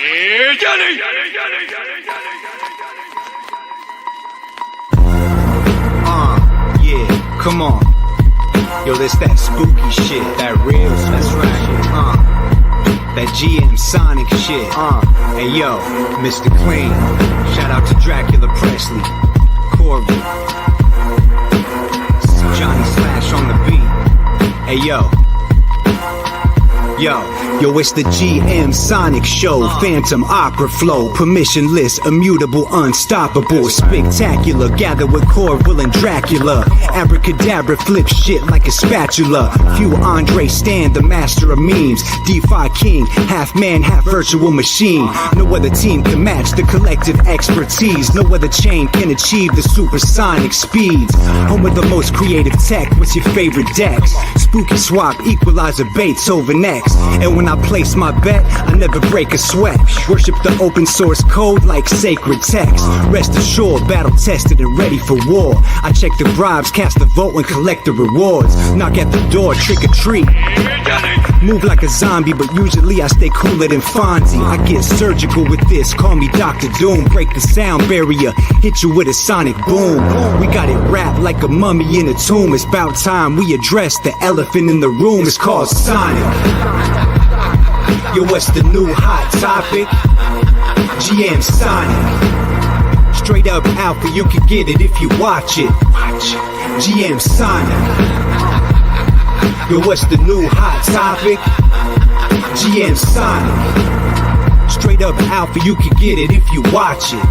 Yeah, come on. Yo, that's that spooky shit, that real, that's right. That GNSONIC shit. Hey yo, Mr. Clean. Shout out to Dracula Presley, Corby, Johnny Slash on the beat. Hey yo. Yo, it's the GNSONIC show. Phantom opera flow, permissionless, immutable, unstoppable, spectacular. Gather with Corville and Dracula. Abracadabra, flip shit like a spatula. Few Andre Stan, the master of memes. DeFi king, half man, half virtual machine. No other team can match the collective expertise. No other chain can achieve the supersonic speeds. Home with the most creative tech. What's your favorite decks? Spooky swap, equalizer, baits over next. And when I place my bet, I never break a sweat. Worship the open source code like sacred text. Rest assured, battle tested and ready for war. I check the bribes, cast the vote and collect the rewards. Knock at the door, trick or treat. Move like a zombie, but usually I stay cooler than Fonzie. I get surgical with this, call me Dr. Doom. Break the sound barrier, hit you with a sonic boom. We got it wrapped like a mummy in a tomb. It's about time we address the elephant in the room. It's called Sonic. Yo, what's the new hot topic? GNSONIC. Straight up alpha, you can get it if you watch it. GNSONIC. Yo, what's the new hot topic? GNSONIC. Straight up alpha, you can get it if you watch it.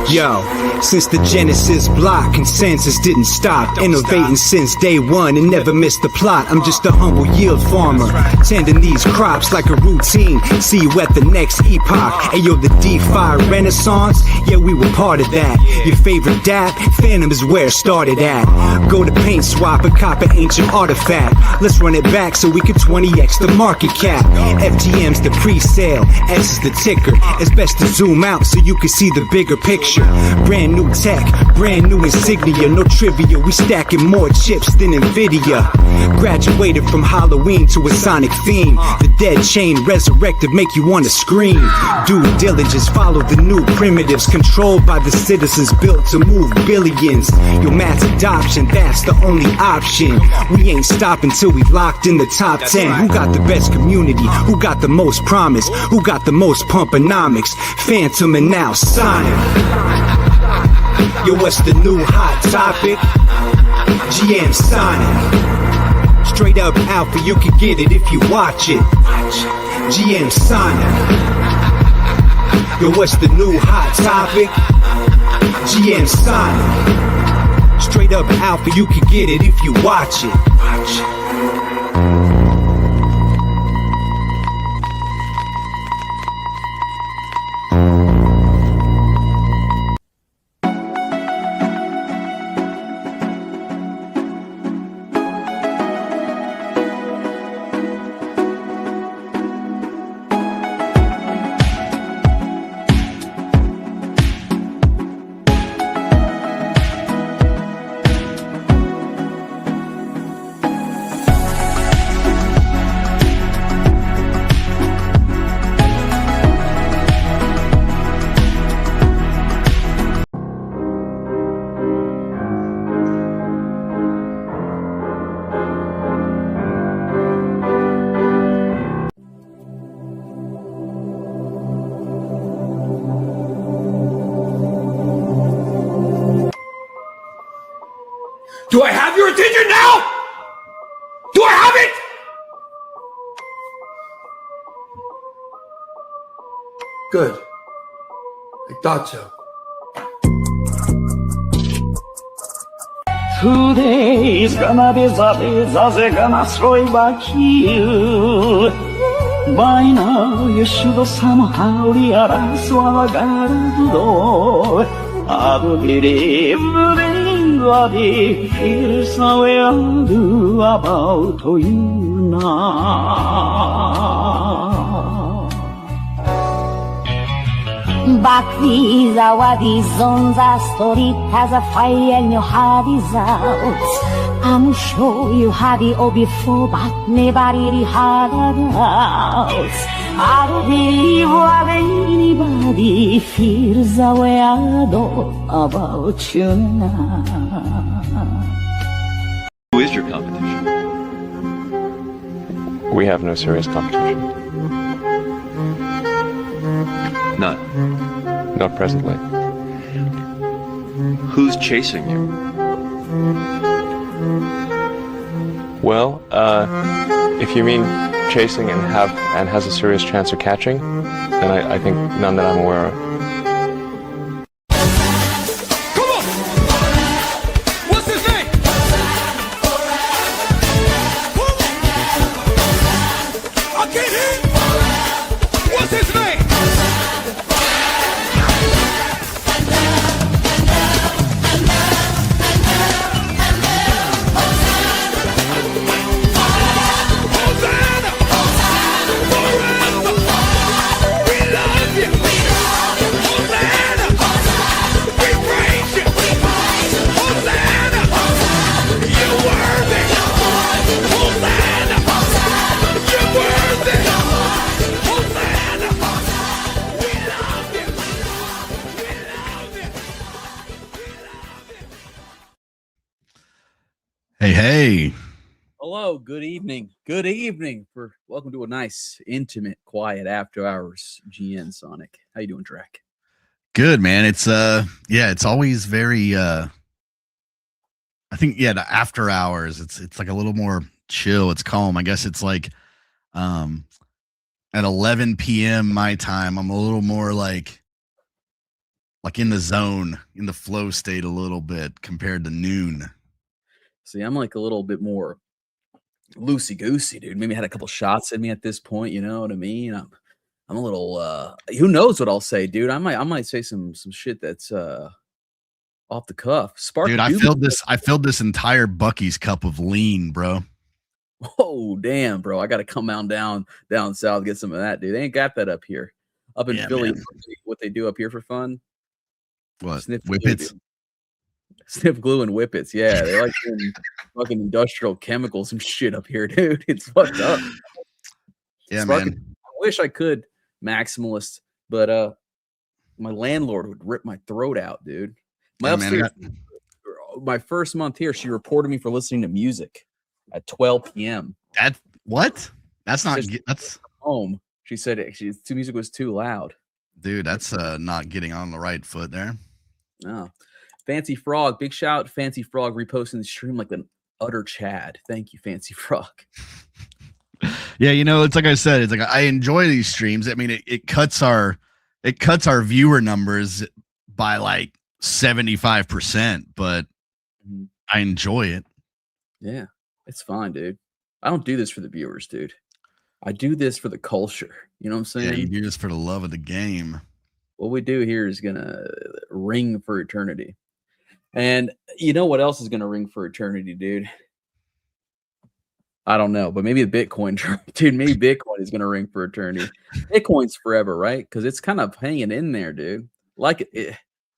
Yo, since the Genesis block, consensus didn't stop. Innovating since day one and never missed the plot. I'm just a humble yield farmer, tending these crops like a routine. See you at the next epoch. Ayo, the DeFi Renaissance, yeah, we were part of that. Your favorite dap, Phantom is where it started at. Go to Paint Swap and cop an ancient artifact. Let's run it back so we can 20x the market cap. FTM's the pre-sale, S is the ticker. It's best to zoom out so you can see the bigger picture. Brand new tech, brand new insignia. No trivia, we stacking more chips than Nvidia. Graduated from Halloween to a sonic theme. The dead chain resurrected, make you wanna scream. Due diligence, follow the new primitives. Controlled by the citizens, built to move billions. Your mass adoption, that's the only option. We ain't stopping till we locked in the top 10. Who got the best community? Who got the most promise? Who got the most pumponomics? Phantom and now Sonic. Yo, what's the new hot topic? GNSONIC. Straight up alpha, you can get it if you watch it. GNSONIC. Yo, what's the new hot topic? GNSONIC. Straight up alpha, you can get it if you watch it. Do I have your attention now? Do I have it? Good. I thought so. Today's gonna be the gonna throw back you. By now you should somehow realize what I gotta do. I believe what it feels the way I do about you now. Back these hours on the street as a fire and your heart is out. I'm sure you had it all before, but never really had it out. I'll be what anybody feels a weird about you now. Who is your competition? We have no serious competition. None. Not presently. Who's chasing you? Well, if you mean chasing and has a serious chance of catching, then I think none that I'm aware of. Come on! What's his name? I can't hear. What's his name? Hosanna! Forever! We love you! Hosanna! We praise you! Hosanna! You're worthy! Hosanna! You're worthy! Hosanna! We love you! We love you! Hey. Hello, good evening. Good evening. Welcome to a nice, intimate, quiet after hours GNSONIC. How you doing, Drac? Good, man. It's it's always very I think the after hours, it's like a little more chill, it's calm. I guess it's like at 11 p.m. my time, I'm a little more like in the zone, in the flow state a little bit compared to noon. See, I'm like a little bit more loosey goosey, dude. Maybe I had a couple shots in me at this point. You know what I mean? I'm a little. Who knows what I'll say, dude? I might say some shit that's off the cuff. Spark, Dude, I filled this entire Bucky's cup of lean, bro. Oh damn, bro! I got to come on down south get some of that, dude. They ain't got that up here. Up in Philly, man. what they do up here for fun? What? Sniff Whippets? glue, Sniff glue and whippets. Yeah, they like doing fucking industrial chemicals and shit up here, dude. It's fucked up. Yeah, Spark- man. I wish I could maximalist, but my landlord would rip my throat out, dude. My Yeah, man, I upstairs, my first month here, she reported me for listening to music at 12 p.m. That's not Just- that's home. She said the music was too loud. dude, that's not getting on the right foot there. No. Fancy Frog, big shout, Fancy Frog reposting the stream like an utter Chad. Thank you, Fancy Frog. Yeah, it's like I said, it's like I enjoy these streams. I mean, it cuts our viewer numbers by like 75%, but Mhm. I enjoy it. Yeah, it's fine, dude. I don't do this for the viewers, dude. I do this for the culture. You know what I'm Yeah, saying? you do this for the love of the game. What we do here is gonna ring for eternity. And you know what else is gonna ring for eternity, dude? I don't know, but maybe the Bitcoin, dude. Maybe Bitcoin is gonna ring for eternity. Bitcoin's forever, right? Because it's kind of hanging in there, dude. Like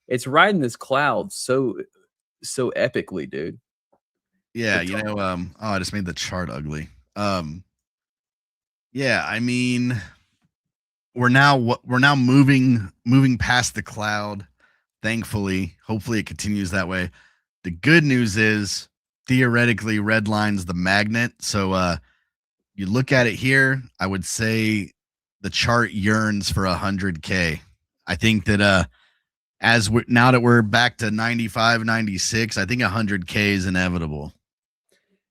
it's riding this cloud so epically, dude. Yeah, The I just made the chart ugly. Yeah, I mean, we're now moving past the cloud. Thankfully, hopefully it continues that way. The good news is theoretically redline's the magnet. So you look at it here, I would say the chart yearns for 100K. I think that now that we're back to 95, 96, I think 100K is inevitable.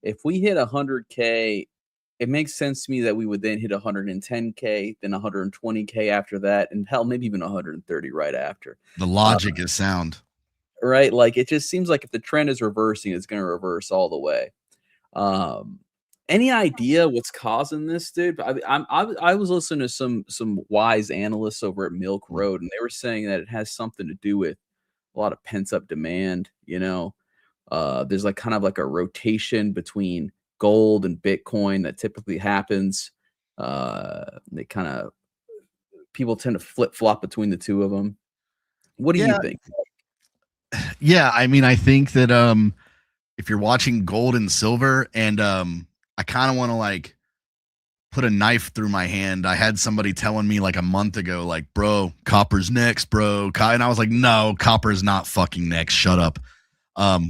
If we hit 100K, it makes sense to me that we would then hit 110K, then 120K after that, and hell, maybe even 130 right after. The logic is sound. Right? Like it just seems like if the trend is reversing, it's going to reverse all the way. Any idea what's causing this, dude? I was listening to some wise analysts over at Milk Road, and they were saying that it has something to do with a lot of pent up demand. There's like kind of like a rotation between gold and Bitcoin that typically happens. They kind of people tend to flip flop between the two of them. What do you think? Yeah, I mean, I think that if you're watching gold and silver, and I kind of want to like put a knife through my hand. I had somebody telling me like a month ago, like, bro, copper's next, bro. And I was like, no, copper's not fucking next. Shut up.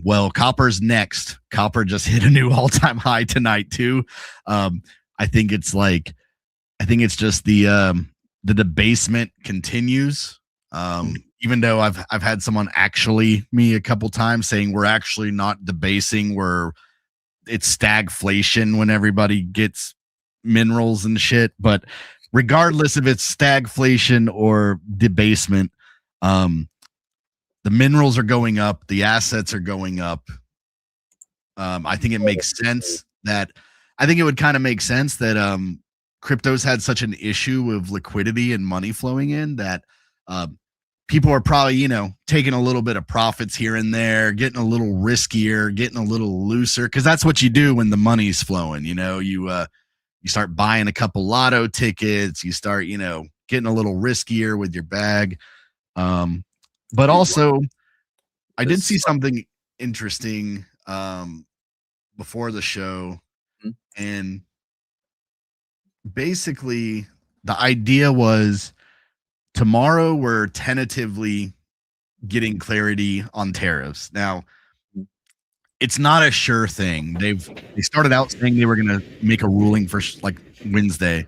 Well, copper's next. Copper just hit a new all-time high tonight too. I think it's just the debasement continues. Even though I've had someone actually me a couple times saying we're actually not debasing, it's stagflation when everybody gets minerals and shit. But regardless if it's stagflation or debasement, the minerals are going up, the assets are going up. I think it makes sense that it would kind of make sense that crypto's had such an issue with liquidity and money flowing in that people are probably, taking a little bit of profits here and there, getting a little riskier, getting a little looser, because that's what you do when the money's flowing. You start buying a couple lotto tickets, you start, getting a little riskier with your bag. But also, I did see something interesting before the show, and basically the idea was tomorrow we're tentatively getting clarity on tariffs. Now, it's not a sure thing. They started out saying they were going to make a ruling for like Wednesday.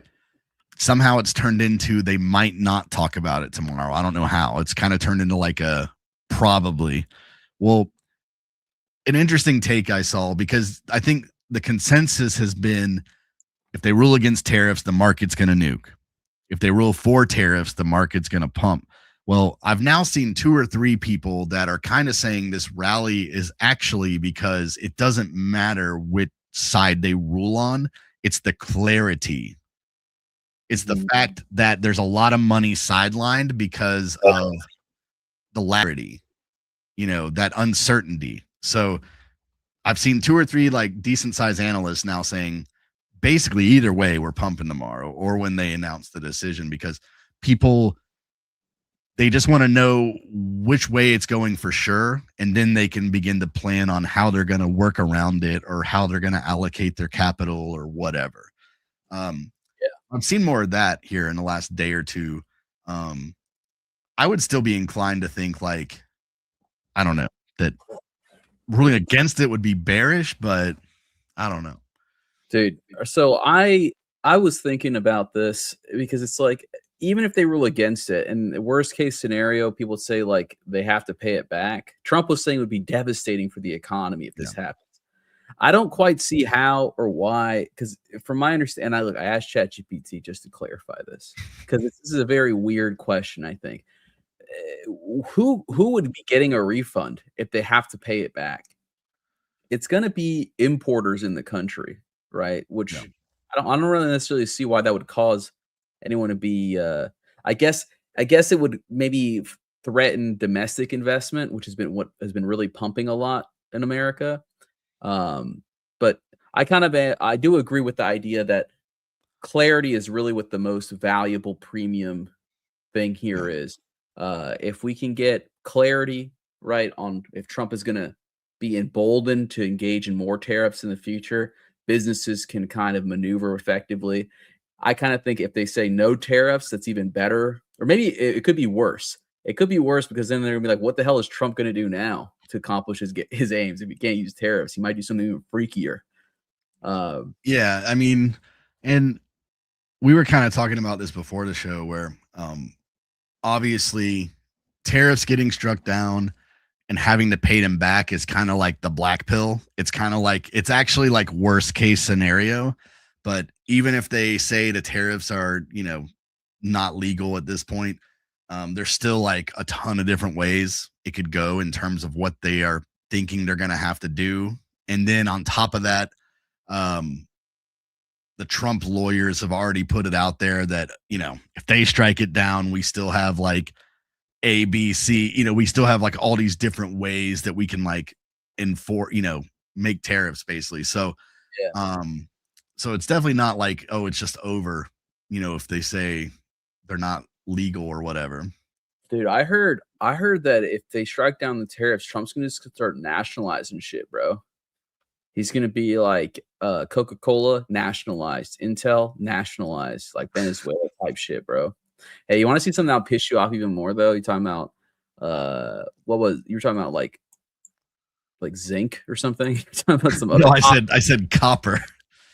Somehow it's turned into they might not talk about it tomorrow. I don't know how. It's kind of turned into like a probably. Well, an interesting take I saw, because I think the consensus has been if they rule against tariffs, the market's going to nuke. If they rule for tariffs, the market's going to pump. Well, I've now seen 2 or 3 people that are kind of saying this rally is actually because it doesn't matter which side they rule on. It's the clarity. It's the fact that there's a lot of money sidelined because of the clarity, that uncertainty. So I've seen 2 or 3 like decent sized analysts now saying basically either way we're pumping tomorrow or when they announce the decision, because people, they just want to know which way it's going for sure. And then they can begin to plan on how they're going to work around it or how they're going to allocate their capital or whatever. I've seen more of that here in the last day or two. I would still be inclined to think like, I don't know, that ruling against it would be bearish, but I don't know. Dude, so I was thinking about this because it's like, even if they rule against it, and the worst case scenario, people say like they have to pay it back. Trump was saying it would be devastating for the economy if this happens. I don't quite see how or why, because from my understanding, I asked ChatGPT just to clarify this, because this is a very weird question. I think who would be getting a refund if they have to pay it back? It's going to be importers in the country, right? Which I don't really necessarily see why that would cause anyone to be. I guess it would maybe threaten domestic investment, which has been what has been really pumping a lot in America. But I do agree with the idea that clarity is really what the most valuable premium thing here is. If we can get clarity, right, on if Trump is going to be emboldened to engage in more tariffs in the future, businesses can kind of maneuver effectively. I kind of think if they say no tariffs, that's even better. Or maybe it could be worse. It could be worse because then they're gonna be like, what the hell is Trump going to do now to accomplish his aims? If he can't use tariffs, he might do something even freakier. Yeah, I mean, and we were kind of talking about this before the show where obviously tariffs getting struck down and having to pay them back is kind of like the black pill. It's kind of like, it's actually like worst case scenario. But even if they say the tariffs are, not legal at this point, there's still like a ton of different ways it could go in terms of what they are thinking they're going to have to do. And then on top of that, the Trump lawyers have already put it out there that, if they strike it down, we still have like A, B, C, we still have like all these different ways that we can like enforce, make tariffs basically. So, so it's definitely not like, oh, it's just over, if they say they're not legal or whatever. Dude, I heard that if they strike down the tariffs, Trump's going to start nationalizing shit, bro. He's gonna be like Coca-Cola nationalized, Intel nationalized, like Venezuela type shit, bro. Hey, you want to see something that'll piss you off even more though? You talking about what was you were talking about like zinc or something? You're talking about some other No, I said copper.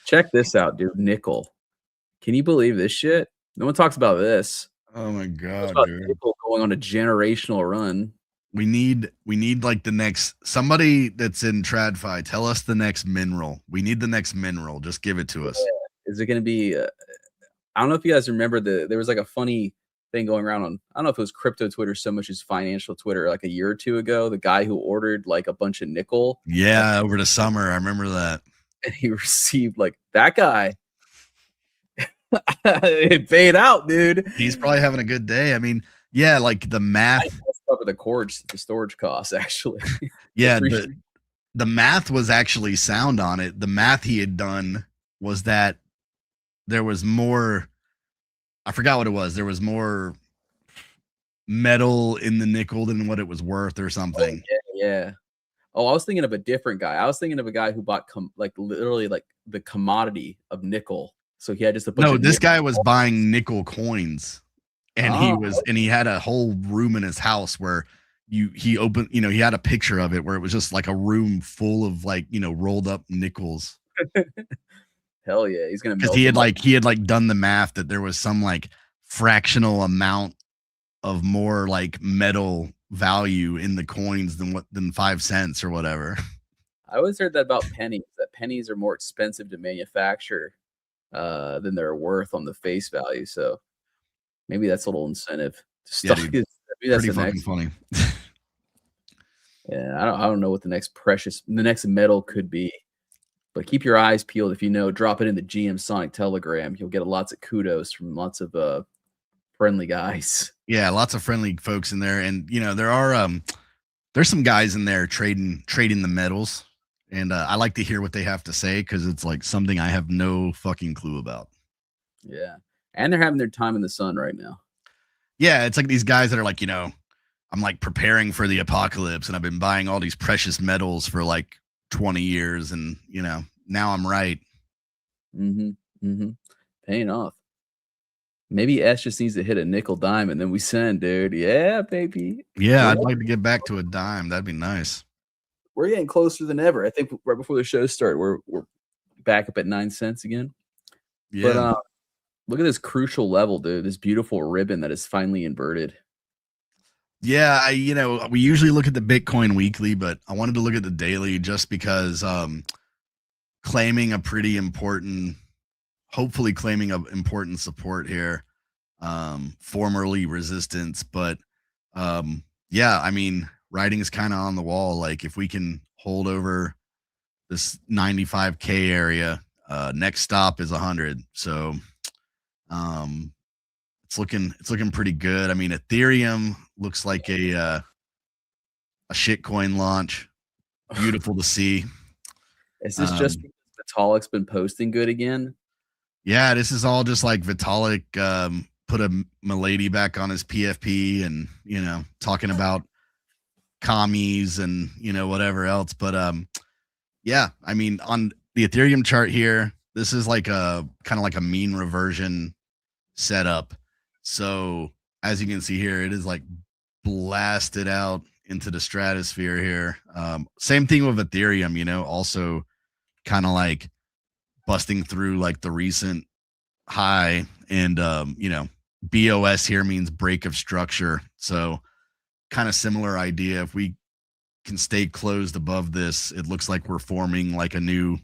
Check this out, dude. Nickel. Can you believe this shit? No one talks about this. Oh my Talks god, about dude. nickel going on a generational run. We need like the next somebody that's in TradFi. Tell us the next mineral. We need the next mineral. Just give it to us. Is it going to be? I don't know if you guys remember there was like a funny thing going around on. I don't know if it was crypto Twitter so much as financial Twitter like a year or two ago. The guy who ordered like a bunch of nickel. Yeah, over the summer. I remember that. And he received like that guy. It paid out, dude. He's probably having a good day. I mean, yeah, like the math. Cover the storage costs actually. Yeah, the math was actually sound on it. The math he had done was that there was more. I forgot what it was. There was more metal in the nickel than what it was worth, or something. Yeah. Oh, I was thinking of a different guy. I was thinking of a guy who bought like literally like the commodity of nickel. So he had just a bunch. No, of this guy was buying nickel coins, and he had a whole room in his house where he opened. He had a picture of it where it was just like a room full of like rolled up nickels. Hell yeah, he's gonna because he had like done the math that there was some like fractional amount of more like metal value in the coins than 5 cents or whatever. I always heard that about pennies. That pennies are more expensive to manufacture than they're worth on the face value. So maybe that's a little incentive to stock. Yeah, Maybe that's pretty fucking funny. Yeah, I don't know what the next metal could be, but keep your eyes peeled. If you know, drop it in the GNSONIC Telegram. You'll get lots of kudos from lots of friendly guys. Yeah, lots of friendly folks in there, and there's some guys in there trading the metals. And I like to hear what they have to say because it's like something I have no fucking clue about. Yeah. And they're having their time in the sun right now. Yeah. It's like these guys that are like, I'm like preparing for the apocalypse and I've been buying all these precious metals for like 20 years. And, now I'm right. Paying off. Maybe S just needs to hit a nickel dime and then we send, dude. Yeah, baby. Yeah. I'd like to get back to a dime. That'd be nice. We're getting closer than ever. I think right before the show started, we're back up at 9 cents again. Yeah. But look at this crucial level, dude. This beautiful ribbon that is finally inverted. Yeah, we usually look at the Bitcoin weekly, but I wanted to look at the daily just because claiming a pretty important, hopefully claiming an important support here, formerly resistance, but yeah, I mean, writing is kind of on the wall. Like if we can hold over this 95K area, next stop is 100. So it's looking pretty good. I mean, Ethereum looks like a shitcoin launch. Beautiful to see. Is this just because Vitalik's been posting good again? Yeah, this is all just like Vitalik put a milady back on his PFP and talking about commies and whatever else. But yeah, I mean, on the Ethereum chart here, this is like a kind of like a mean reversion setup. So as you can see here, it is like blasted out into the stratosphere here. Same thing with Ethereum, also kind of like busting through like the recent high, and BOS here means break of structure. So kind of similar idea. If we can stay closed above this, it looks like we're forming like a new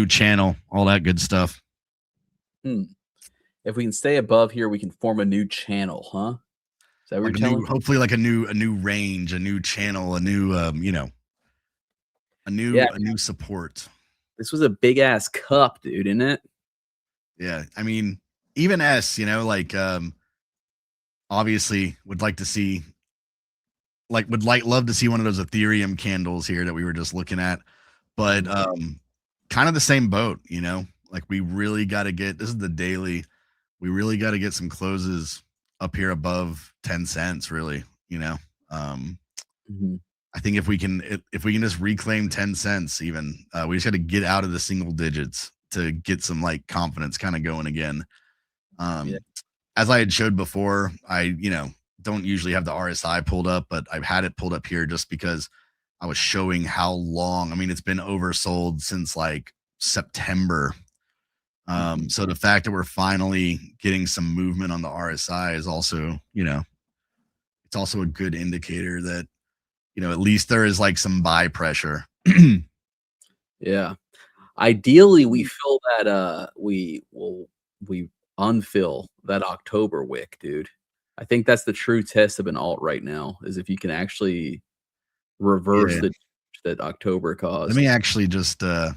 channel, all that good stuff. If we can stay above here, we can form a new channel, huh? Is that what Like you're telling me? hopefully like a new range, a new channel, a new a new support. This was a big ass cup, dude, isn't it? Yeah, I mean, even obviously would like to see, love to see one of those Ethereum candles here that we were just looking at, but kind of the same boat, like we really got to get, this is the daily, we really got to get some closes up here above 10 cents, really, I I think if we can just reclaim 10 cents, even we just got to get out of the single digits to get some like confidence kind of going again. Yeah. As I had showed before, I don't usually have the RSI pulled up, but I've had it pulled up here just because I was showing how long. I mean, it's been oversold since like September. So the fact that we're finally getting some movement on the RSI is also, it's also a good indicator that, at least there is like some buy pressure. Yeah. Ideally, we fill that. We unfill that October wick, dude. I think that's the true test of an alt right now, is if you can actually reverse Yeah. the that October caused. Let me actually just we got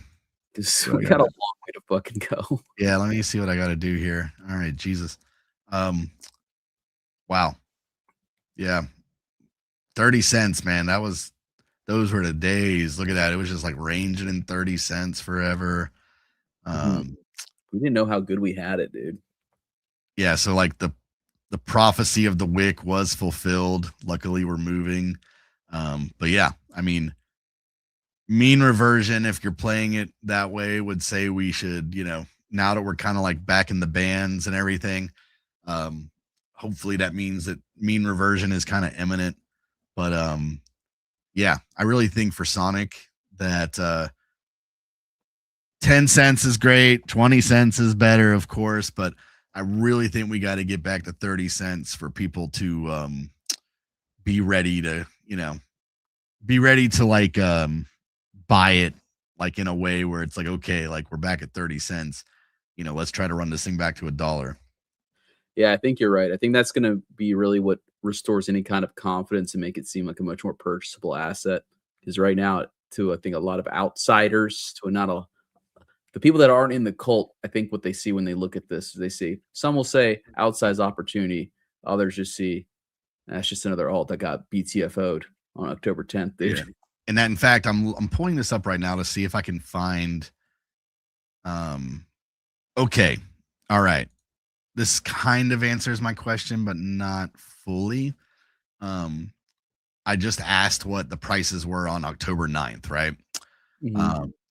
a long way to fucking go. yeah, let me see what I got to do here. All right, Jesus. Wow. Yeah. 30 cents, man. Those were the days. Look at that. It was just like ranging in 30 cents forever. We didn't know how good we had it, dude. Yeah, so like the prophecy of the wick was fulfilled. Luckily we're moving. But yeah, I mean, mean reversion, if you're playing it that way, would say we should, now that we're kind of like back in the bands and everything, hopefully that means that mean reversion is kind of imminent. But yeah, I really think for Sonic that 10 cents is great, 20 cents is better, of course, but I really think we got to get back to 30 cents for people to be ready to, like buy it like in a way where it's like, okay, like we're back at 30 cents. Let's try to run this thing back to $1. Yeah, I think you're right. I think that's going to be really what restores any kind of confidence and make it seem like a much more purchasable asset. Because right now, to I think a lot of outsiders, to the people that aren't in the cult, I think what they see when they look at this, they see some will say outsized opportunity, others just see that's just another alt that got BTFO'd on October 10th, dude. Yeah. And that, in fact, I'm pulling this up right now to see if I can find. Okay, all right. This kind of answers my question, but not fully. I just asked what the prices were on October 9th, right?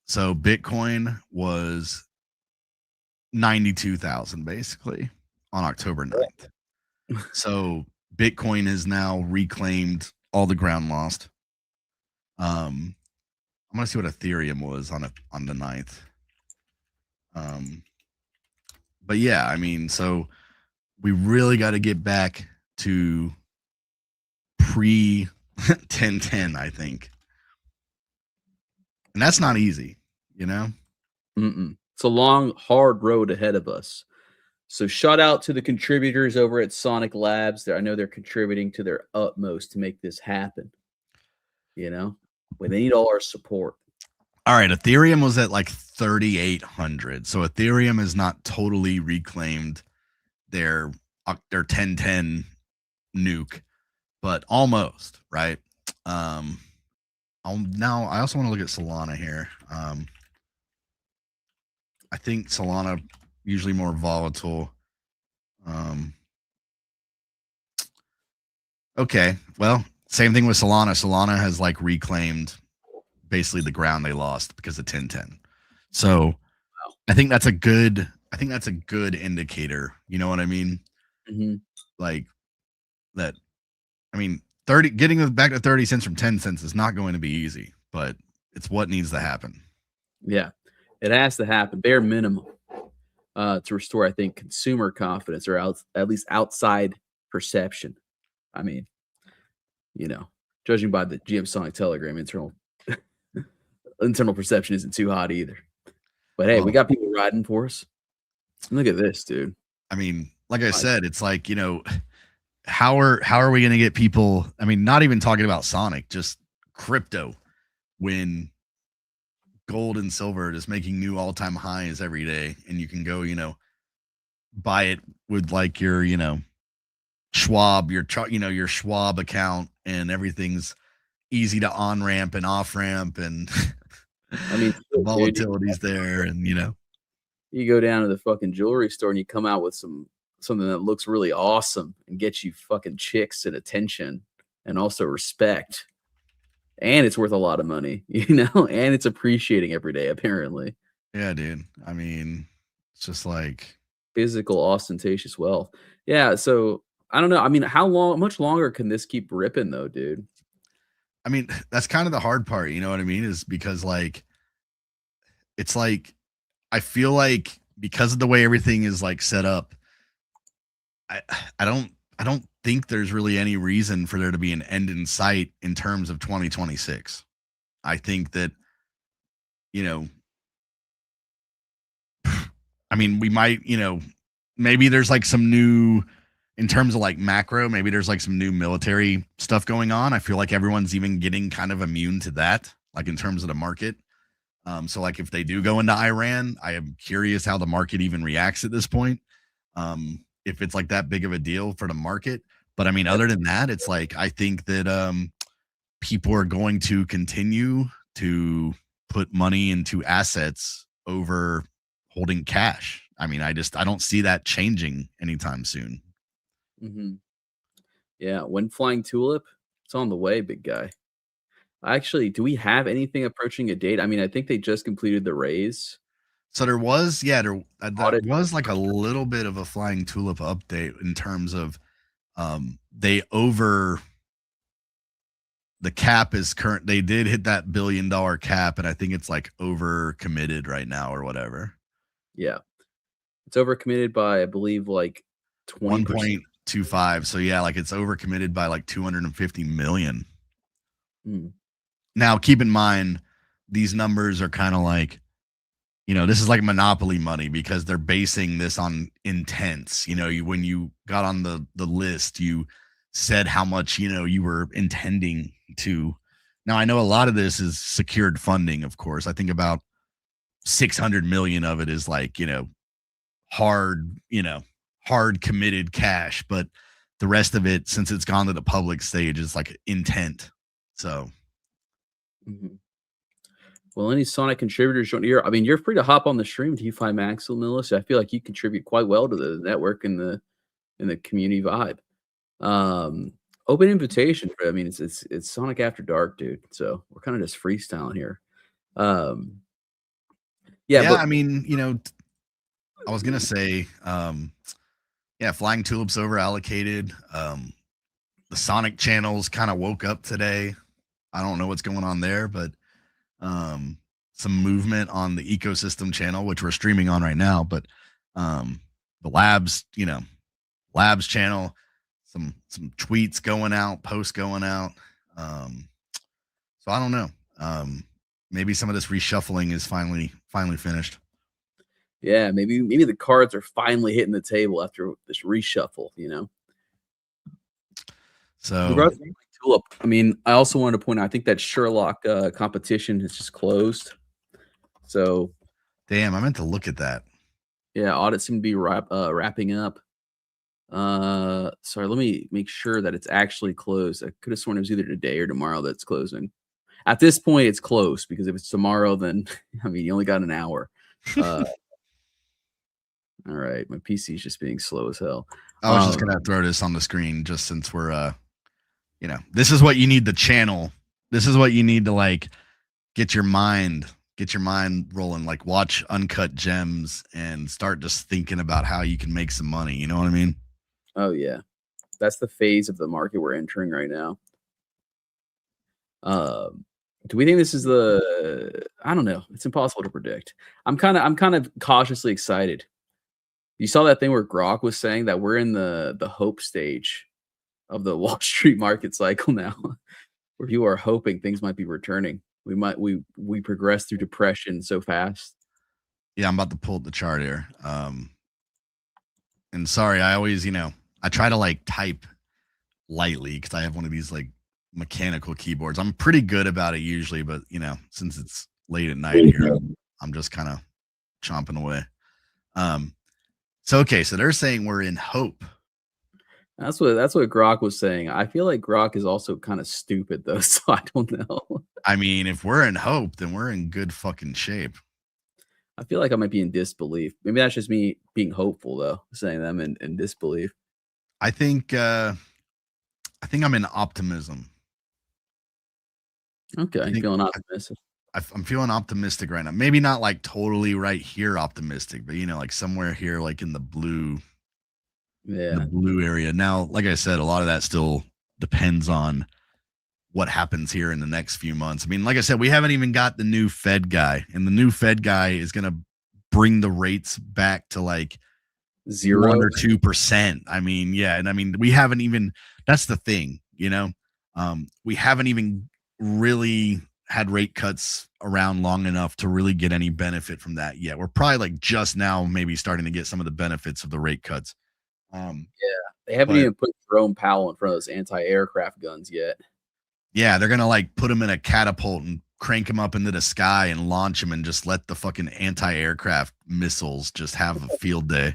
So Bitcoin was 92,000 basically on October 9th. So Bitcoin has now reclaimed all the ground lost. I'm gonna see what Ethereum was on the 9th. But yeah, I mean, so we really got to get back to pre 1010, I think. And that's not easy, It's a long, hard road ahead of us. So shout out to the contributors over at Sonic Labs. I know they're contributing to their utmost to make this happen. When they need all our support. All right, Ethereum was at like 3,800. So Ethereum is not totally reclaimed their 1010 nuke, but almost, right? I also want to look at Solana here. I think Solana usually more volatile. Okay, well, same thing with Solana. Solana has like reclaimed basically the ground they lost because of 1010. So I think that's a good indicator. You know what I mean? Like that. I mean, getting back to 30 cents from 10 cents is not going to be easy, but it's what needs to happen. Yeah, it has to happen, bare minimum, to restore, I think, consumer confidence, or at least outside perception. I mean, judging by the GNSONIC Telegram internal perception isn't too hot either. But hey, we got people riding for us. Look at this, dude. I mean, like I said, it's like, how are we going to get people? I mean, not even talking about Sonic, just crypto, when gold and silver is making new all-time highs every day, and you can go, buy it with like your, Schwab, your Schwab account, and everything's easy to on ramp and off ramp, and I mean, the volatility's there, and you go down to the fucking jewelry store and you come out with something that looks really awesome and gets you fucking chicks and attention and also respect. and it's worth a lot of money, and it's appreciating every day apparently. Yeah, dude. I mean, it's just like, Physical ostentatious wealth. Yeah, so I don't know. I mean, how much longer can this keep ripping though, dude? I mean, that's kind of the hard part, you know what I mean? Is because like it's like I feel like because of the way everything is like set up, I I don't I don't think there's really any reason for there to be an end in sight in terms of 2026. I think that, you know, I mean, we might, maybe there's like some new in terms of like macro, maybe there's like some new military stuff going on. I feel like everyone's even getting kind of immune to that, like in terms of the market. So like if they do go into Iran, I am curious how the market even reacts at this point. If it's like that big of a deal for the market. But I mean, other than that, it's like I think that people are going to continue to put money into assets over holding cash. I mean, I don't see that changing anytime soon. Mhm. Yeah, when flying tulip, it's on the way, big guy. Actually, do we have anything approaching a date? I mean, I think they just completed the raise. So there was, yeah, that Audit. was like a little bit of a flying tulip update in terms of they over the cap is current. They did hit that $1 billion cap, and I think it's like over committed right now or whatever. Yeah. It's overcommitted by, I believe, like 20%. 1.25. So yeah, like it's over committed by like 250 million. Mm. Now, keep in mind, these numbers are kind of like, this is like monopoly money because they're basing this on intents. When you got on the list, you said how much, you were intending to. Now, I know a lot of this is secured funding, of course. I think about 600 million of it is like, hard, hard committed cash, but the rest of it, since it's gone to the public stage, is like intent. So Mhm. Well, any Sonic contributors I mean, you're free to hop on the stream, DeFi Max Melissa. I feel like you contribute quite well to the network and the community vibe. Um, Open invitation. I mean, it's Sonic After Dark, dude. So we're kind of just freestyling here. Um, yeah, yeah, but I mean, I was gonna say, yeah, flying tulips over allocated. The Sonic channels kind of woke up today. I don't know what's going on there, but some movement on the ecosystem channel, which we're streaming on right now. But the labs channel, some tweets going out, posts going out. So I don't know. Maybe some of this reshuffling is finally finished. yeah, maybe the cards are finally hitting the table after this reshuffle. In So regards to Tulip, I mean, I also wanted to point out, I think that Sherlock competition has just closed. So damn, I meant to look at that. yeah, audits seem to be wrapping up. Sorry, let me make sure that it's actually closed. I could have sworn it was either today or tomorrow that's closing. At this point, it's closed because if it's tomorrow, then I mean, you only got an hour. All right, my PC is just being slow as hell. I was just gonna throw this on the screen just since we're this is what you need the channel. This is what you need to like get your mind rolling, like watch Uncut Gems and start just thinking about how you can make some money. You know what I mean? Oh yeah, that's the phase of the market we're entering right now. Do we think this is I don't know. It's impossible to predict. I'm kind of cautiously excited. You saw that thing where Grok was saying that we're in the hope stage of the Wall Street market cycle now, where you are hoping things might be returning. We progress through depression so fast. Yeah, I'm about to pull up the chart here. And sorry, I always, I try to like type lightly because I have one of these like mechanical keyboards. I'm pretty good about it usually, but since it's late at night here, I'm just kind of chomping away. So okay, so they're saying we're in hope. That's what Grok was saying. I feel like Grok is also kind of stupid though, so I don't know. I mean, if we're in hope, then we're in good fucking shape. I feel like I might be in disbelief. Maybe that's just me being hopeful though, saying them in disbelief. I think I'm in optimism. Okay, think- feeling optimistic. I'm feeling optimistic right now. Maybe not like totally right here optimistic, but like somewhere here, like in the blue Yeah. area. Now, like I said, a lot of that still depends on what happens here in the next few months. I mean, like I said, we haven't even got the new Fed guy, and the new Fed guy is going to bring the rates back to like 0 1 or 2%. I mean, yeah, and I mean, we haven't even. That's the thing, we haven't even really had rate cuts around long enough to really get any benefit from that yet. We're probably like just now maybe starting to get some of the benefits of the rate cuts. They haven't But- even put Jerome Powell in front of those anti-aircraft guns yet. Yeah, they're gonna like put him in a catapult and crank him up into the sky and launch him and just let the fucking anti-aircraft missiles just have a field day.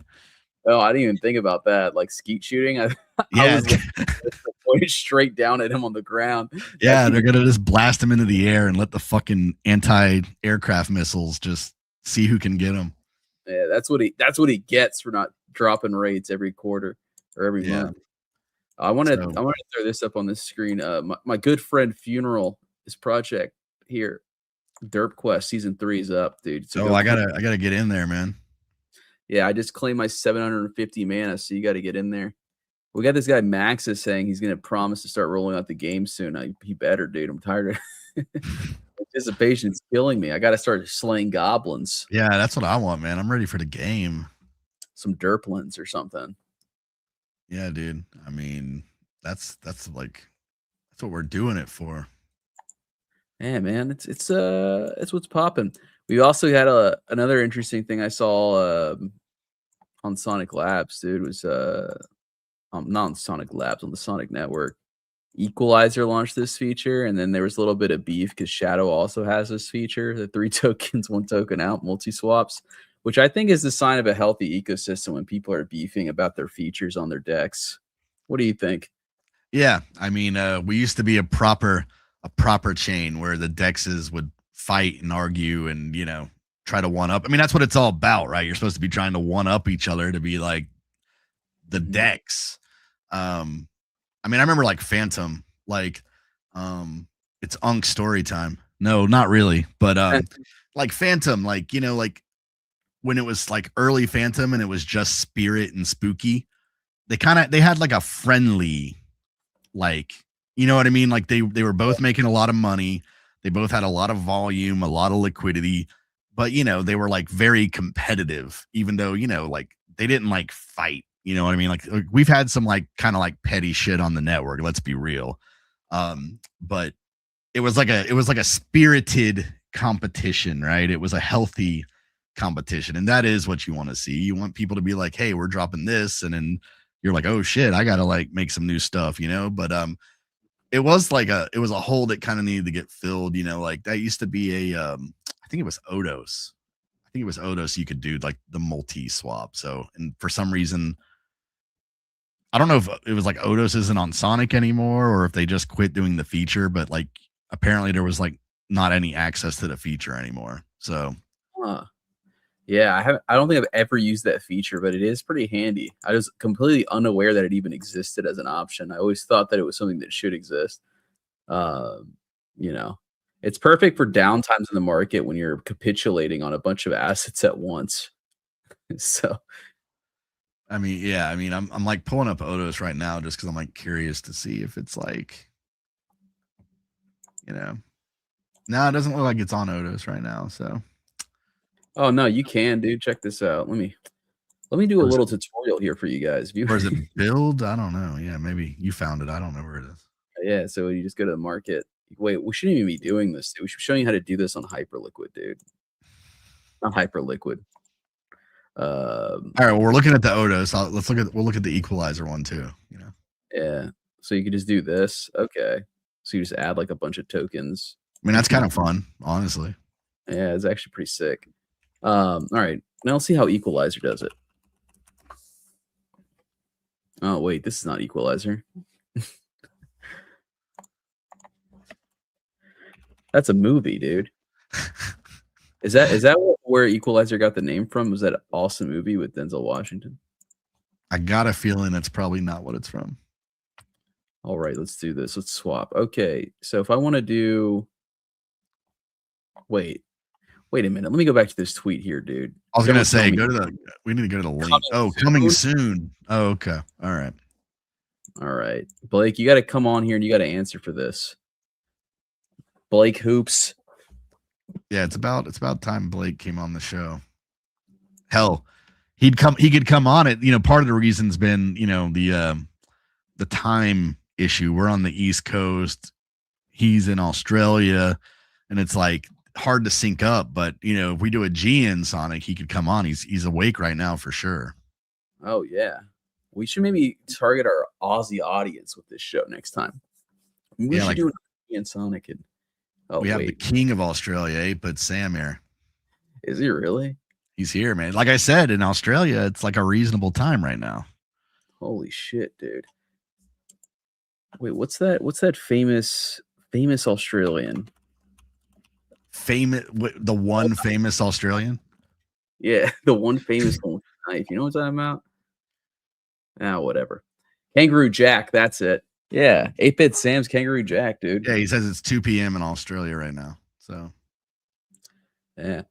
Oh, I didn't even think about that. Like skeet shooting. I Yeah, was pointed straight down at him on the ground. yeah, they're gonna just blast him into the air and let the fucking anti-aircraft missiles just see who can get him. Yeah, that's what he gets for not dropping rates every quarter or every Yeah. month. I want to So- throw this up on this screen. My good friend Funeral, this project here, Derp Quest season 3 is up, dude. So Oh, go I gotta get in there, man. Yeah, I just claimed my 750 mana, so you got to get in there. We got this guy Maxis saying he's going to promise to start rolling out the game soon. He better, dude. I'm tired of anticipation's killing me. I got to start slaying goblins, Yeah, that's what I want, man. I'm ready for the game. some derplins or something. Yeah, dude. I mean, that's like that's what we're doing it for. Yeah, man, it's what's popping. We also had another interesting thing I saw on Sonic Labs, dude. Was not on Sonic Labs, on the Sonic Network. Equalizer launched this feature, and then there was a little bit of beef because Shadow also has this feature, the 3 tokens, 1 token out, multi-swaps, which I think is the sign of a healthy ecosystem when people are beefing about their features on their decks. What do you think? Yeah, I mean, we used to be a proper chain where the dexes would fight and argue and try to one up. I mean, that's what it's all about, right? You're supposed to be trying to one up each other to be like the decks. I mean, I remember like Phantom, like it's Unk story time. No, not really, but like Phantom, like like when it was like early Phantom and it was just Spirit and Spooky, they had like a friendly, like, you know what I mean? Like they were both making a lot of money. They both had a lot of volume, a lot of liquidity, but they were like very competitive, even though, like they didn't like fight, you know what I mean? Like we've had some like kind of like petty shit on the network, let's be real. But it was like a spirited competition, right? It was a healthy competition, and that is what you want to see. You want people to be like, hey, we're dropping this, and then you're like, oh shit, I gotta like make some new stuff, but it was a hole that kind of needed to get filled, like that used to be I think it was Odos. You could do like the multi swap. So, and for some reason, I don't know if it was like Odos isn't on Sonic anymore or if they just quit doing the feature, but like apparently there was like not any access to the feature anymore. So Yeah, I don't think I've ever used that feature, but it is pretty handy. I was completely unaware that it even existed as an option. I always thought that it was something that should exist. It's perfect for downtimes in the market when you're capitulating on a bunch of assets at once. So, I mean, yeah, I mean, I'm like pulling up Odos right now just because I'm like curious to see if it's like, no, it doesn't look like it's on Odos right now. So, oh no, you can, dude. Check this out. Let me do a little tutorial here for you guys. Or is it build? I don't know. Yeah, maybe you found it. I don't know where it is. Yeah, so you just go to the market. Wait, we shouldn't even be doing this. Dude. We should be showing you how to do this on Hyperliquid, dude. Not Hyperliquid. All right, well, we're looking at the Odos. We'll look at the Equalizer one too. Yeah. So you could just do this. Okay. So you just add like a bunch of tokens. I mean, that's kind of fun, honestly. Yeah, it's actually pretty sick. All right. Now let's see how Equalizer does it. Oh, wait, this is not Equalizer. That's a movie, dude. Is that where Equalizer got the name from? Was that an awesome movie with Denzel Washington? I got a feeling that's probably not what it's from. All right, let's do this. Let's swap. Okay, so if I want to do Wait a minute. Let me go back to this tweet here, dude. I was gonna say, Someone we need to go to the link. Coming Oh, coming soon. Oh, okay. All right. All right, Blake, you got to come on here and you got to answer for this. Blake Hoops. Yeah, it's about time Blake came on the show. Hell, he could come on it. Part of the reason's been, the time issue. We're on the East Coast. He's in Australia, and it's like hard to sync up. But if we do a GNSONIC, he could come on. He's awake right now for sure. Oh yeah, we should maybe target our Aussie audience with this show next time. We should do an Sonic. And we have the king of Australia, 8-Bit Sam here. Is he really? He's here, man. Like I said, in Australia, it's like a reasonable time right now. Holy shit, dude. Wait, what's that? What's that famous Australian? The one famous Australian? Yeah, the one famous one with the knife. You know what I'm talking about? Ah, whatever. Kangaroo Jack, that's it. Yeah, 8-Bit Sam's Kangaroo Jack, dude. Yeah, he says it's 2 p.m. in Australia right now. So, yeah.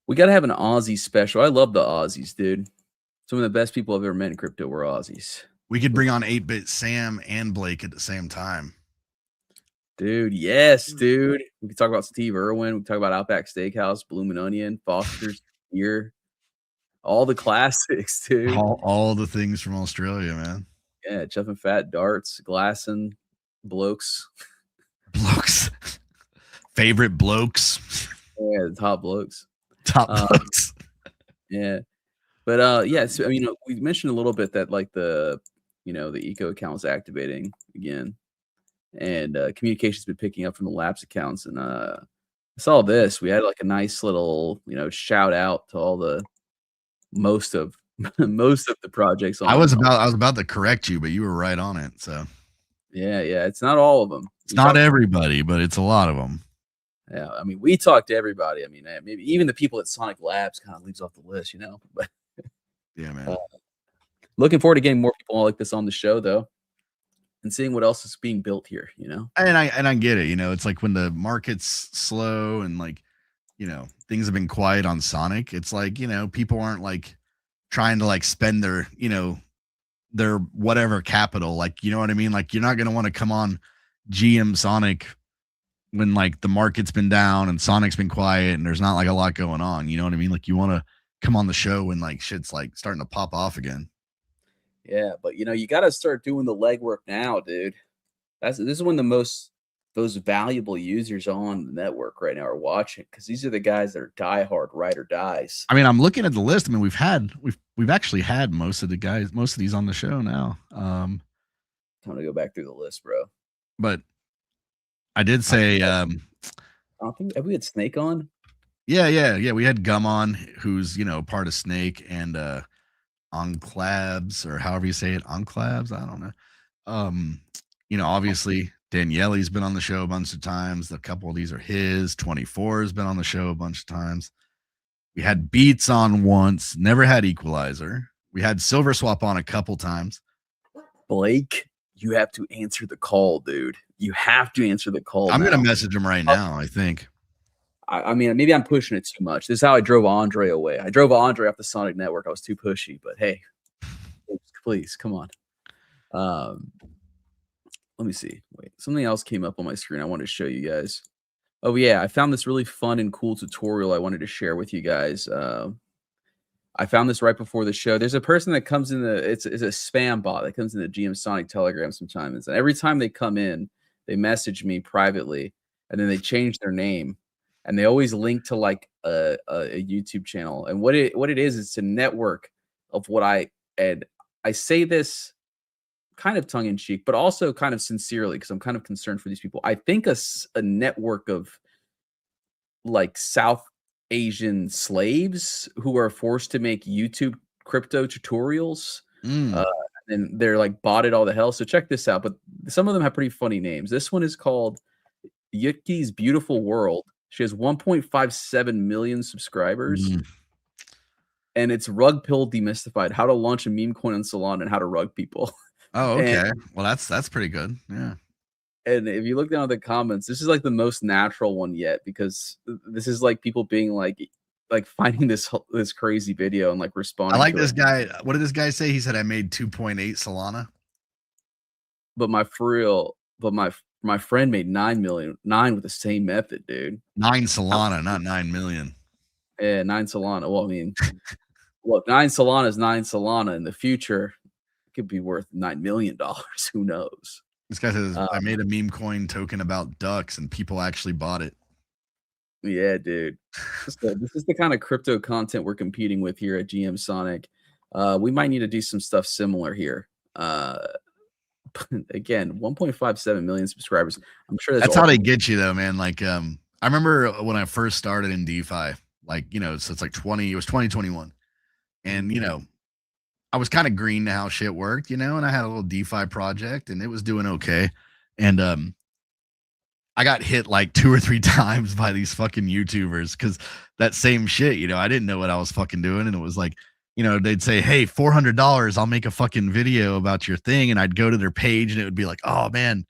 We got to have an Aussie special. I love the Aussies, dude. Some of the best people I've ever met in crypto were Aussies. We could bring on 8-Bit Sam and Blake at the same time. Dude, yes, dude. We could talk about Steve Irwin. We could talk about Outback Steakhouse, Bloomin' Onion, Foster's Beer. All the classics, dude. All the things from Australia, man. Yeah, Chuff and Fat, Darts, Glassin, Blokes. Blokes. Favorite blokes. Yeah, the top blokes. Top blokes. Yeah. But yeah, so, we mentioned a little bit that like the eco account was activating again. And communication's been picking up from the Labs accounts. And I saw this. We had like a nice little, shout out to all the most of the projects. I was about to correct you, but you were right on it. So yeah, it's not all of them. It's not everybody, but it's a lot of them. Yeah, we talk to everybody. Maybe even the people at Sonic Labs kind of leaves off the list, But yeah, man. Looking forward to getting more people like this on the show, though, and seeing what else is being built here. And I get it. It's like when the market's slow and like things have been quiet on Sonic. It's like people aren't like trying to like spend their their whatever capital. Like what I mean. Like you're not gonna want to come on GNSONIC when like the market's been down and Sonic's been quiet and there's not like a lot going on. You know what I mean? Like you want to come on the show when like shit's like starting to pop off again. Yeah, but you got to start doing the legwork now, dude. This is when those valuable users on the network right now are watching, because these are the guys that are diehard ride or dies. I'm looking at the list. We've actually had most of these on the show now. Time to go back through the list, bro. But I did say I don't think have we had Snake on? Yeah. We had Gum on, who's part of Snake, and Enclaves, or however you say it, Enclaves. I don't know. Obviously Daniele's been on the show a bunch of times. A couple of these are his. 24 has been on the show a bunch of times. We had Beats on once. Never had Equalizer. We had Silver Swap on a couple times. Blake, you have to answer the call, dude. You have to answer the call. I'm gonna message him right now. I think. Maybe I'm pushing it too much. This is how I drove Andre away. I drove Andre off the Sonic Network. I was too pushy, but hey, please come on. Let me see. Wait, something else came up on my screen I wanted to show you guys. Oh yeah, I found this really fun and cool tutorial I wanted to share with you guys. I found this right before the show. There's a person that comes in it's a spam bot that comes in the GNSONIC Telegram sometimes, and every time they come in, they message me privately, and then they change their name. And they always link to like a YouTube channel. And what it is, it's a network of I say this kind of tongue in cheek, but also kind of sincerely, because I'm kind of concerned for these people. I think a network of like South Asian slaves who are forced to make YouTube crypto tutorials. And they're like botted all the hell. So check this out. But some of them have pretty funny names. This one is called Yuki's Beautiful World. She has 1.57 million subscribers. And it's Rug Pill Demystified: How to Launch a Meme Coin on Salon and How to Rug People. Oh, okay. Well, that's pretty good. Yeah. And if you look down at the comments, this is like the most natural one yet because this is like people being like finding this crazy video and like I responding like to this it. guy. What did this guy say? He said I made 2.8 Solana. But my friend made 9 with the same method, dude. 9 Solana, not 9 million. Yeah, 9 Solana. Well, I mean, look, 9 Solana is 9 Solana. In the future, it could be worth $9 million. Who knows? This guy says I made a meme coin token about ducks and people actually bought it. Yeah, dude. This is the kind of crypto content we're competing with here at GNSONIC. We might need to do some stuff similar here. Again, 1.57 million subscribers. I'm sure That's how they get you though, man. Like I remember when I first started in DeFi, like, you know, so it's like it was 2021. And, you know, I was kind of green to how shit worked, you know, and I had a little DeFi project and it was doing okay. And I got hit like 2 or 3 times by these fucking YouTubers because that same shit, you know, I didn't know what I was fucking doing. And it was like, you know, they'd say, hey, $400, I'll make a fucking video about your thing. And I'd go to their page and it would be like, oh man,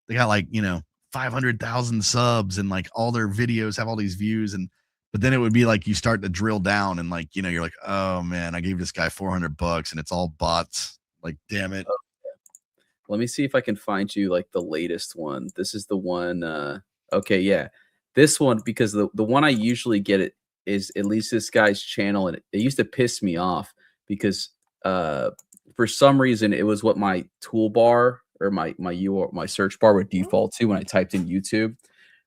they got like, you know, 500,000 subs and like all their videos have all these views. And but then it would be like you start to drill down and like, you know, you're like, oh man, I gave this guy $400 and it's all bots. Like, damn it. Let me see if I can find you like the latest one. This is the one. Okay, yeah, this one, because the one I usually get it is at least this guy's channel, and it used to piss me off because for some reason it was what my toolbar or my search bar would default to when I typed in YouTube.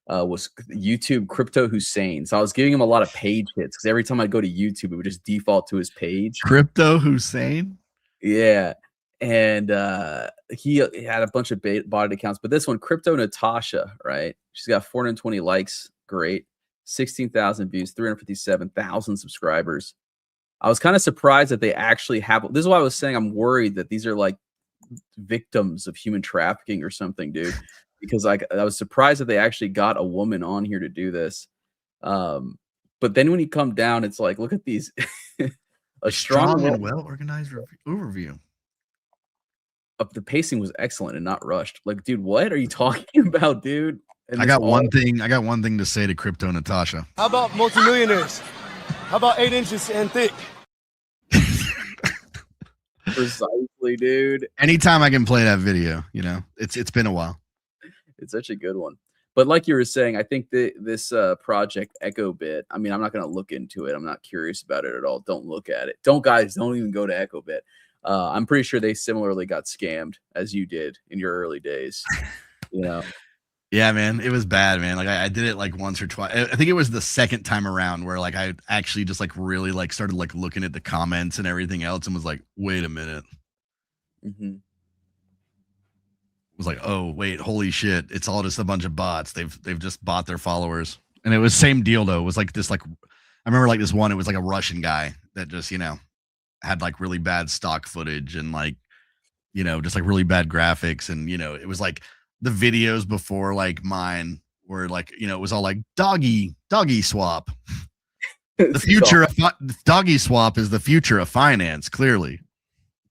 Was YouTube Crypto Hussein. So I was giving him a lot of page hits because every time I go to YouTube, it would just default to his page. Crypto Hussein? Yeah. And he had a bunch of botted accounts, but this one, Crypto Natasha, right? She's got 420 likes. Great. 16,000 views, 357,000 subscribers. I was kind of surprised that they actually have. This is why I was saying I'm worried that these are like victims of human trafficking or something, dude. Because I was surprised that they actually got a woman on here to do this. But then when you come down, it's like, look at these. a strong and well-organized overview. The pacing was excellent and not rushed. Like, dude, what are you talking about, dude? I got one thing to say to Crypto Natasha. How about multimillionaires? How about 8 inches and thick? Precisely, dude. Anytime I can play that video, you know, it's been a while. It's such a good one. But like you were saying, I think this project EchoBit, I mean, I'm not going to look into it. I'm not curious about it at all. Don't look at it. Don't even go to EchoBit. I'm pretty sure they similarly got scammed as you did in your early days, you know? Yeah, man, it was bad, man. Like I did it like once or twice. I think it was the second time around where like I actually just like really like started like looking at the comments and everything else and was like, wait a minute. Mm-hmm. Was like, oh wait, holy shit, it's all just a bunch of bots. They've just bought their followers. And it was same deal though. It was like this, like I remember like this one, it was like a Russian guy that just, you know, had like really bad stock footage and like, you know, just like really bad graphics. And, you know, it was like the videos before like mine were like, you know, it was all like doggy swap. The future of doggy swap is the future of finance, clearly.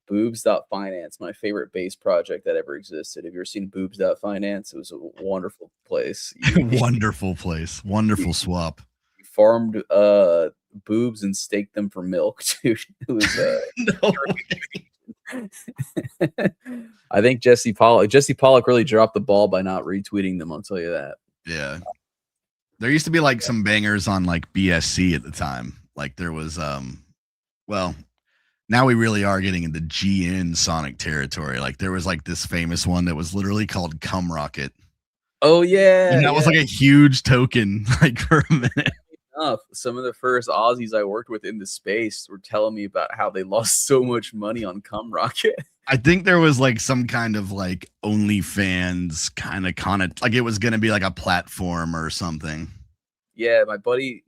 Boobs.finance, my favorite base project that ever existed. Have you ever seen Boobs.finance? It was a wonderful place. Wonderful place. Wonderful swap. You farmed boobs and staked them for milk, dude. It was no. I think Jesse Pollock really dropped the ball by not retweeting them, I'll tell you that. Yeah. There used to be like some bangers on like BSC at the time. Like there was well, now we really are getting into GNSONIC territory. Like there was like this famous one that was literally called Cum Rocket. Oh yeah. And that was like a huge token, like for a minute. Some of the first Aussies I worked with in the space were telling me about how they lost so much money on Cum Rocket. I think there was like some kind of like OnlyFans kind of like it was going to be like a platform or something. Yeah, my buddy,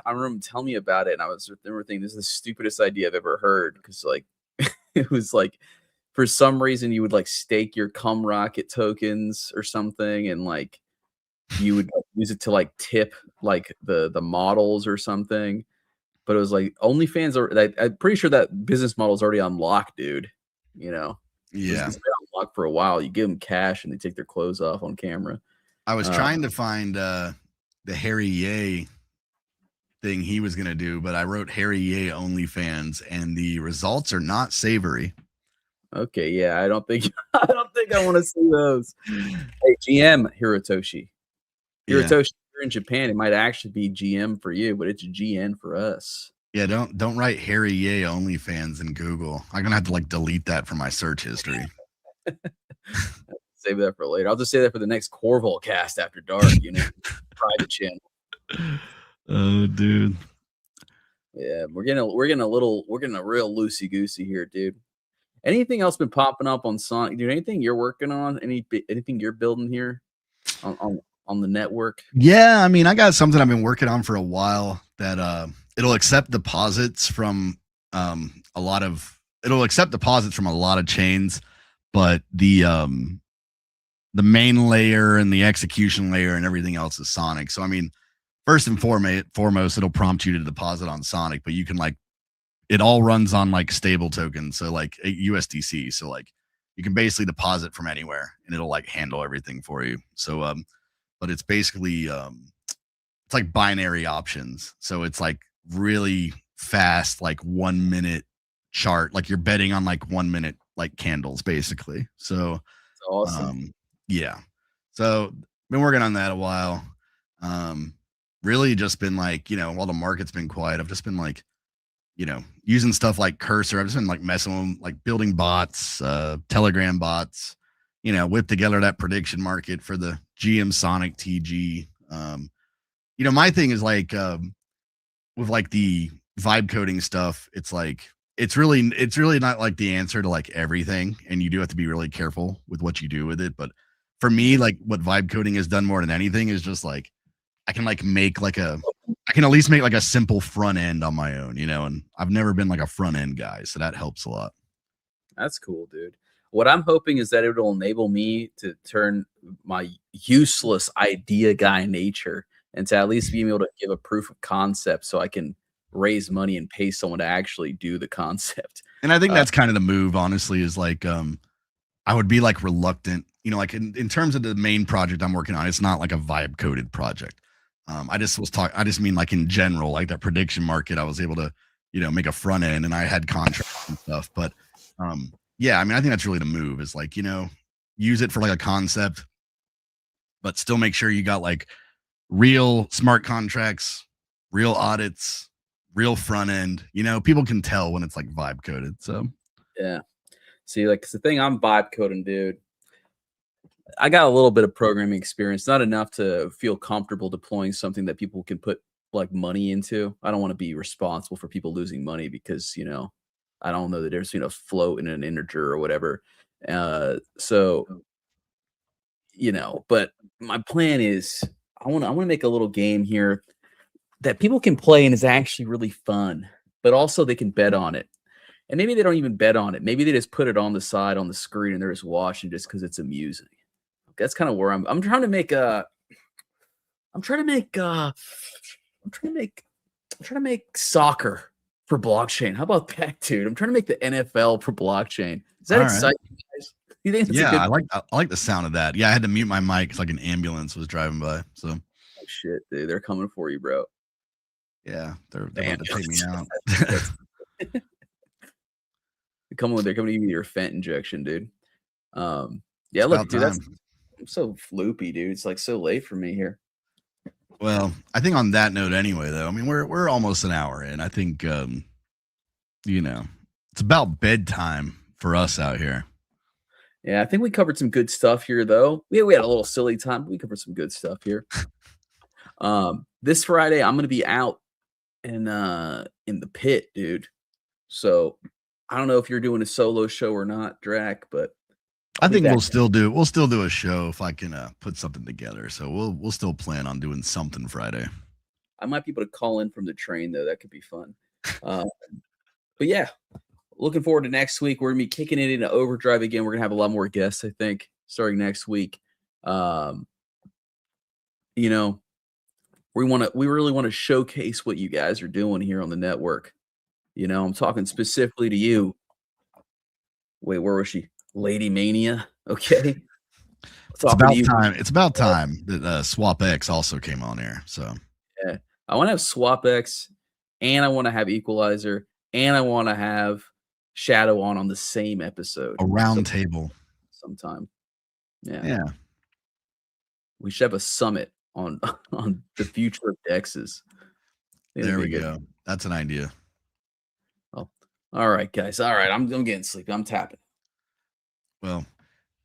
I remember him telling me about it, and I remember thinking, this is the stupidest idea I've ever heard, because like it was like for some reason you would like stake your Cum Rocket tokens or something, and like you would use it to like tip like the models or something. But it was like OnlyFans I'm pretty sure that business model is already unlocked, dude. You know, yeah, it's block for a while. You give them cash and they take their clothes off on camera. I was trying to find the Harry Ye thing he was gonna do, but I wrote Harry Ye OnlyFans, and the results are not savory. Okay, yeah, I don't think I want to see those. Hey, GM Hirotoshi. Hirotoshi, you're in Japan. It might actually be GM for you, but it's GN for us. Yeah, don't write Harry Ye OnlyFans in Google. I'm gonna have to like delete that from my search history. Save that for later. I'll just say that for the next Corval cast after dark, private channel. Oh, dude. Yeah, we're getting a real loosey goosey here, dude. Anything else been popping up on Sonic? Dude, anything you're working on? Anything you're building here on the network? Yeah, I mean, I got something I've been working on for a while that it'll accept deposits from a lot of chains, but the main layer and the execution layer and everything else is Sonic. So I mean, first and foremost, it'll prompt you to deposit on Sonic, but you can it all runs on like stable tokens, so like USDC. So like you can basically deposit from anywhere and it'll like handle everything for you. So but it's basically it's like binary options. So it's like really fast, like 1 minute chart. Like you're betting on like 1 minute like candles basically. So That's awesome. Yeah. So been working on that a while. Really just been like, while the market's been quiet, I've just been like, using stuff like Cursor. I've just been like messing with them, like building bots, Telegram bots, whip together that prediction market for the GNSONIC TG. My thing is like with like the vibe coding stuff, it's like it's really not like the answer to like everything, and you do have to be really careful with what you do with it. But for me, like what vibe coding has done more than anything is just like I can at least make like a simple front end on my own, and I've never been like a front end guy, so that helps a lot. That's cool, dude. What I'm hoping is that it'll enable me to turn my useless idea guy nature into at least being able to give a proof of concept so I can raise money and pay someone to actually do the concept. And I think that's kind of the move, honestly, is like I would be like reluctant, like in terms of the main project I'm working on, it's not like a vibe coded project. I just mean like in general, like that prediction market, I was able to, make a front end and I had contracts and stuff. But yeah, I mean, I think that's really the move is like, use it for like a concept, but still make sure you got like real smart contracts, real audits, real front end. People can tell when it's like vibe coded. So yeah. See, like, 'cause the thing I'm vibe coding, dude. I got a little bit of programming experience, not enough to feel comfortable deploying something that people can put like money into. I don't want to be responsible for people losing money because, I don't know the difference between a float and an integer or whatever. So, but my plan is I want to make a little game here that people can play and is actually really fun, but also they can bet on it. And maybe they don't even bet on it. Maybe they just put it on the side on the screen and they're just watching just because it's amusing. That's kind of where I'm trying to make soccer for blockchain. How about that, dude? I'm trying to make the NFL for blockchain. Is that exciting, guys? You think that's I like the sound of that. Yeah, I had to mute my mic because like an ambulance was driving by. So oh, shit, dude, they're coming for you, bro. Yeah, they're about to take me out. They're coming to give you your Fent injection, dude. Yeah, look, dude, I'm so floopy, dude. It's like so late for me here. Well, I think on that note, anyway, though, I mean, we're almost an hour in. I think, it's about bedtime for us out here. Yeah, I think we covered some good stuff here, though. We had a little silly time, but we covered some good stuff here. This Friday, I'm gonna be out in the pit, dude. So I don't know if you're doing a solo show or not, Drac, but I think we'll still do a show if I can put something together. So we'll still plan on doing something Friday. I might be able to call in from the train though. That could be fun. But yeah, looking forward to next week. We're gonna be kicking it into overdrive again. We're gonna have a lot more guests, I think, starting next week. We really want to showcase what you guys are doing here on the network. I'm talking specifically to you. Wait, where was she? Lady Mania. Okay. It's about time. It's about time that Swap X also came on air. So yeah, I want to have Swap X, and I want to have Equalizer, and I want to have Shadow on the same episode. a round table. Sometime. Yeah. Yeah. We should have a summit on the future of Dexes. There we go. That's an idea. Oh, all right, guys. All right, I'm getting sleepy. I'm tapping. Well,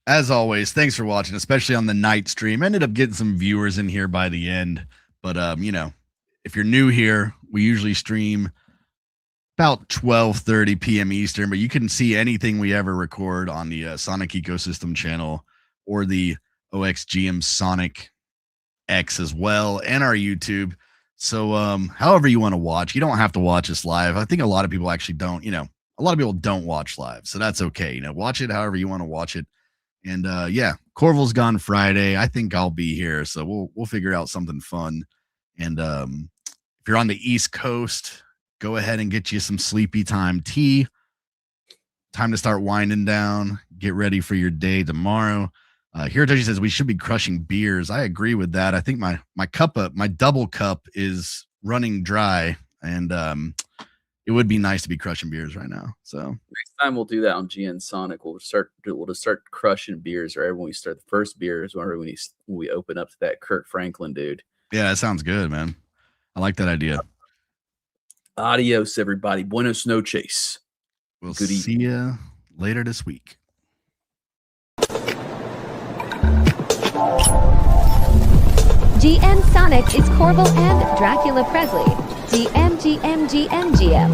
as always, thanks for watching, especially on the night stream. Ended up getting some viewers in here by the end, but if you're new here, we usually stream about 12:30 p.m. Eastern, but you can see anything we ever record on the Sonic Ecosystem channel or the OXGM Sonic X as well, and our YouTube. So however you want to watch, you don't have to watch us live. I think a lot of people actually don't, a lot of people don't watch live, so that's okay. Watch it however you want to watch it. And Corval's gone Friday. I think I'll be here, so we'll figure out something fun. And if you're on the East Coast, go ahead and get you some sleepy time tea. Time to start winding down. Get ready for your day tomorrow. Hirotoshi says we should be crushing beers. I agree with that. I think my double cup is running dry, and it would be nice to be crushing beers right now. So next time we'll do that on GNSONIC. We'll just start crushing beers. Right when we start the first beers, when we open up to that Kirk Franklin dude. Yeah, that sounds good, man. I like that idea. Adios, everybody. Buenos noches. We'll see you later this week. GNSONIC is Corval and Dracula Presley. GM.